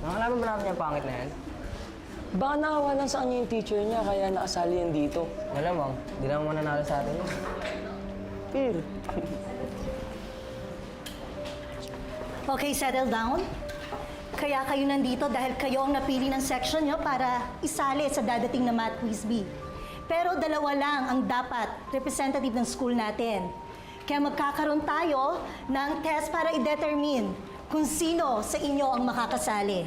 Nakalaman ba natin yung pangit na yan? Baka nakawa lang sa kanya yung teacher niya, kaya nakasali yan dito. Malamang, di naman mananalo sa atin yun. Peer. Okay, settle down. Kaya kayo nandito dahil kayo ang napili ng section nyo para isali sa dadating na Math Quiz B. Pero dalawa lang ang dapat representative ng school natin. Kaya magkakaroon tayo ng test para i-determine kung sino sa inyo ang makakasali.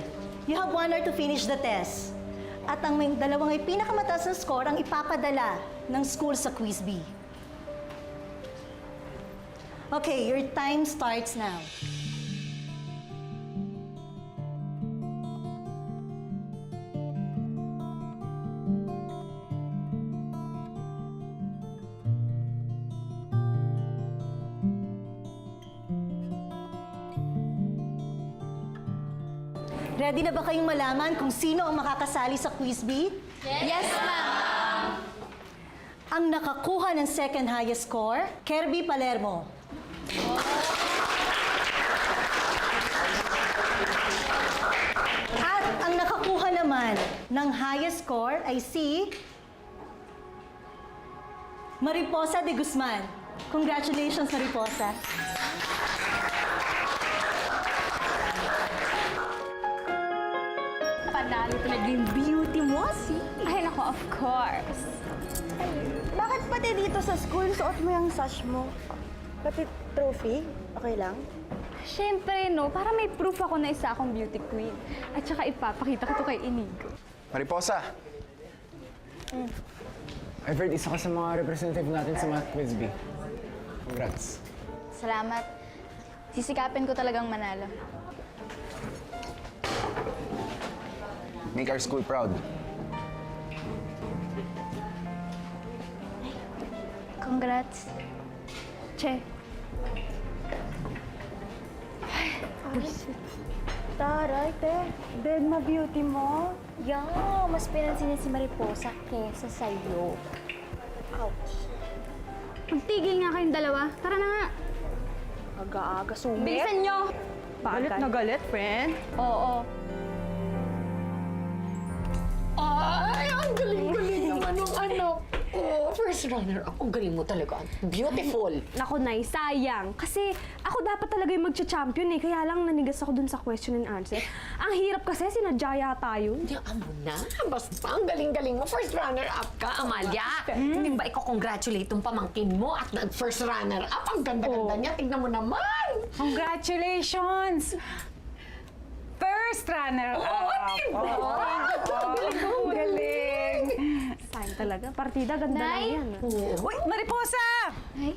You have 1 hour to finish the test. At ang may dalawang may pinakamataas na score ang ipapadala ng school sa Quiz B. Okay, your time starts now. Ready na ba kayong malaman kung sino ang makakasali sa Quiz B? Yes, ma'am! Ang nakakuha ng second highest score, Kirby Palermo. At ang nakakuha naman ng highest score ay si Mariposa de Guzman. Congratulations, Mariposa. Panalo talaga yung beauty mo, si? Ay, nako, of course. Ay, bakit pati dito sa school suot mo yung sash mo? Pati trophy? Okay lang? Siyempre, no, para may proof ako na isa akong beauty queen. At saka ipapakita ko to kay Inigo. Mariposa! I've heard isa ka sa mga representative natin sa Math Quiz B. Congrats. Salamat. Sisikapin ko talagang manalo. Make our school proud. Congrats. Che. Taray, te. Dead beauty mo. Yeah, mas pinansin niya si Mariposa kesa sa'yo. Ouch. Magtigil nga kayong dalawa. Tara na nga. Aga-aga sumit. Bilisan nyo! Galit na galit, friend. Oo. Ay, ang galing-galing naman ng anak ko. First runner-up, ang galing mo talaga. Beautiful. Naku, Nay, sayang. Kasi ako dapat talaga yung magcha-champion eh. Kaya lang nanigas ako dun sa question and answer. Ang hirap kasi, sinadya yata yun. Hindi, amo na. Basta ang galing-galing mo. First runner-up ka, Amalia. Hindi ba iko-congratulate yung pamangkin mo at nag-first runner-up? Ang ganda-ganda niya. Tignan mo naman. Congratulations! First runner-up! Ang galing. Sayang talaga. Partida, ganda lang Nay? yan. Uy, Mariposa! Ay,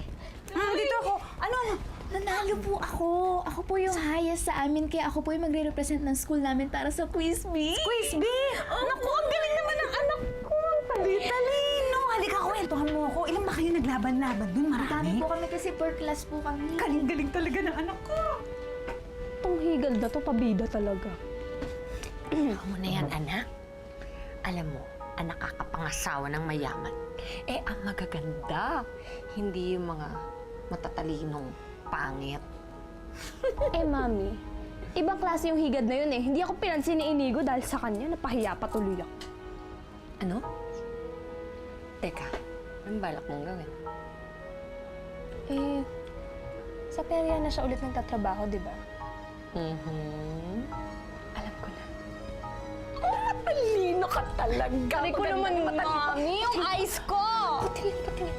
Dito ako. Ano? nanalo po ako. Ako po yung highest sa amin, kaya ako po yung magre-represent ng school namin para sa Quiz B. Quiz B! Naku, ang galing naman ng anak ko! Talino! Halika, kwentuhan mo ako. Ilan ba kayo naglaban-laban dun? Dami Marami? po kami kasi per class po kami. Galing-galing talaga ng anak ko. Itong higad na to, pabida talaga. Amo na yan, anak. Alam mo, ang nakakapangasawa ng mayaman, eh ang magaganda. Hindi yung mga matatalinong pangit. Eh, Mami, ibang klase yung higad na yun eh. Hindi ako pinansin ni Inigo dahil sa kanya, napahiya patuloy ako. Ano? Teka, anong balak mong gawin? Eh, sa perya na siya ulit nagtatrabaho, di ba? Alam ko na. Matalino ka talaga. Sabi ko naman, Mami, yung eyes ko! Patingin, patingin.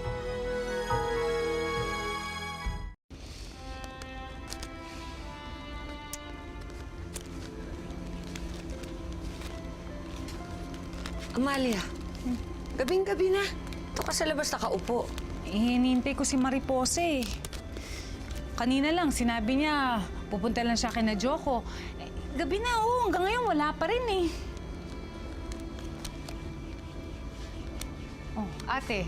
Amalia, gabing-gabi na. Ito ka sa labas nakaupo. Hinintay ko si Mariposa eh. Kanina lang, sinabi niya, pupunta lang siya kina Joko. Gabi na, hanggang ngayon wala pa rin eh. Oh, ate.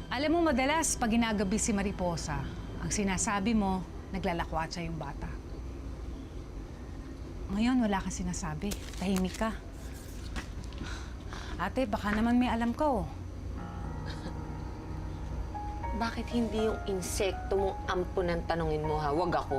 Alam mo, madalas pag ginagabi si Mariposa, ang sinasabi mo, naglalakwatsa yung bata. Ngayon, wala kang sinasabi. Tahimik ka. Ate, baka naman may alam ka, oh. Bakit hindi yung insekto mong ampo ng tanongin mo, ha? Wag ako.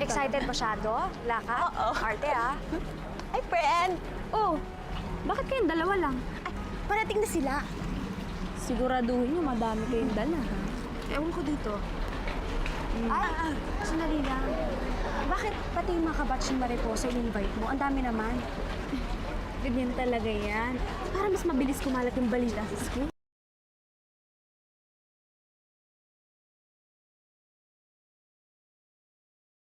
Excited masyado? Wala ka? Oo. Arte ah. Ay, friend! Oh, bakit kayong dalawa lang? Ay, parating na sila. Siguraduhin nyo madami kayong dala. Ewan ko dito. Ay, sandali lang. Bakit pati yung mga kabatch ng Mariposa in-invite mo? Ang dami naman. Ganyan talaga yan. Para mas mabilis kumalat yung balita sa school.